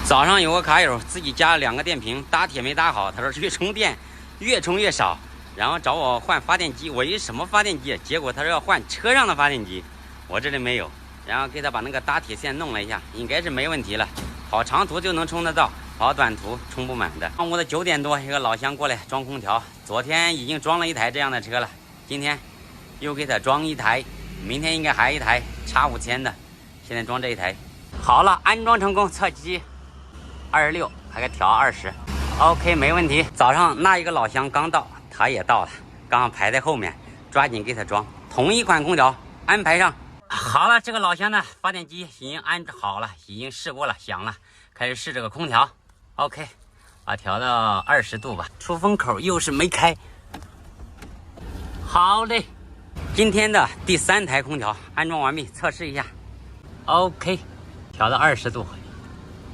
早上有个卡友自己加了2个电瓶，打铁没打好，他说越充电越充越少，然后找我换发电机。我一什么发电机？结果他说要换车上的发电机，我这里没有。然后给他把那个打铁线弄了一下，应该是没问题了。跑长途就能充得到，跑短途充不满的。上午的9点多，一个老乡过来装空调，昨天已经装了一台这样的车了，今天又给他装一台，明天应该还一台X5000的，现在装这一台。好了，安装成功，测机26，还给调20。OK， 没问题。早上那一个老乡刚到，他也到了，刚好排在后面，抓紧给他装。同一款空调安排上。好了，这个老乡的发电机已经安置好了，已经试过了，响了，开始试这个空调。OK， 把调到20度吧。出风口又是没开。好嘞，今天的第3台空调安装完毕，测试一下。OK， 调到20度。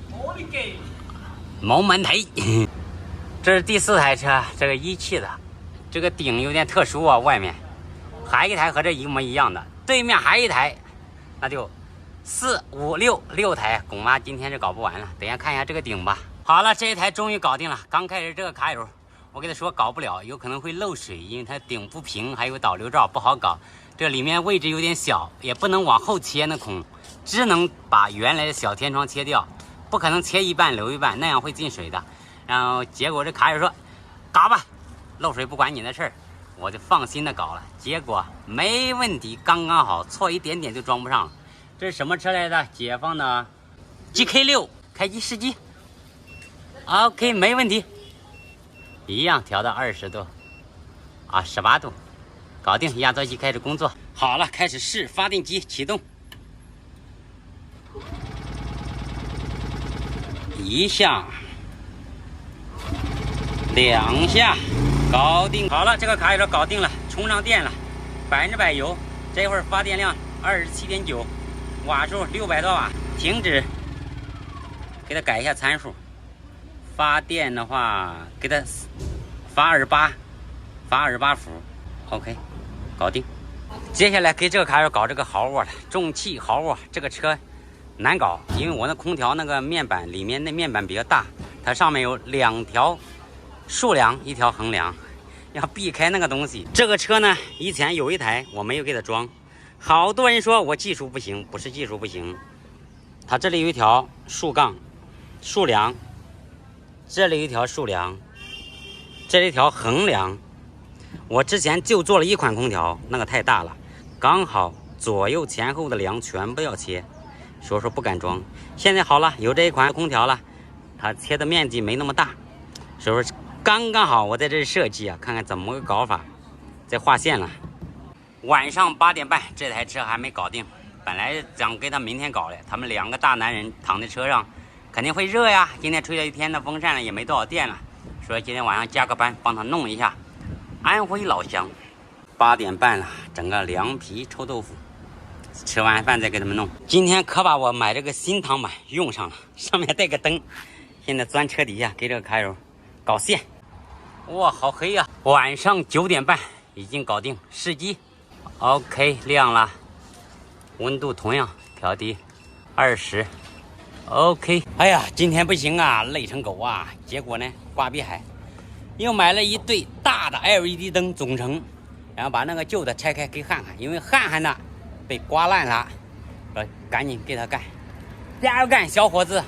我的给毛满台。这是第4台车，这个1汽的，这个顶有点特殊啊，外面还一台和这一模一样的。对面还一台，那就4、5、6台，恐怕今天是搞不完了。等一下看一下这个顶吧。好了，这一台终于搞定了。刚开始这个卡友，我跟他说搞不了，有可能会漏水，因为它顶不平，还有导流罩不好搞。这里面位置有点小，也不能往后切那孔，只能把原来的小天窗切掉，不可能切一半留一半，那样会进水的。然后结果这卡友说搞吧，漏水不关你的事儿。我就放心的搞了，结果没问题，刚刚好，错一点点就装不上了。这是什么车来的？解放的 GK6 开机试机。OK， 没问题，一样调到20度啊，18度，搞定。压缩机开始工作。好了，开始试发电机启动。1下2下。搞定。好了，这个卡友搞定了，充上电了，100%油。这会儿发电量27.9，瓦数600多瓦。停止，给它改一下参数。发电的话，给它发28伏。OK， 搞定。接下来给这个卡友搞这个豪沃了，重汽豪沃。这个车难搞，因为我那空调那个面板里面那面板比较大，它上面有2条竖梁，1条横梁，要避开那个东西。这个车呢，以前有一台我没有给它装，好多人说我技术不行，不是技术不行，它这里有一条竖梁，这里有一条竖梁，这里一条横梁。我之前就做了一款空调，那个太大了，刚好左右前后的梁全部要切，所以说不敢装。现在好了，有这一款空调了，它切的面积没那么大，所以说刚刚好，我在这设计啊，看看怎么个搞法，再画线了。晚上8点半，这台车还没搞定，本来想给他明天搞的，他们2个大男人躺在车上，肯定会热呀。今天吹了一天的风扇了，也没多少电了，所以今天晚上加个班帮他弄一下。安徽老乡，8点半了，整个凉皮臭豆腐，吃完饭再给他们弄。今天可把我买这个新躺板用上了，上面带个灯，现在钻车底下给这个卡友搞线。哇，好黑呀！晚上9点半已经搞定试机。OK， 亮了，温度同样调低20。OK， 哎呀，今天不行啊，累成狗啊！结果呢，挂碧海又买了一对大的 LED 灯总成，然后把那个旧的拆开给汉汉，因为汉汉呢被刮烂了，赶紧给他干，加油干，小伙子！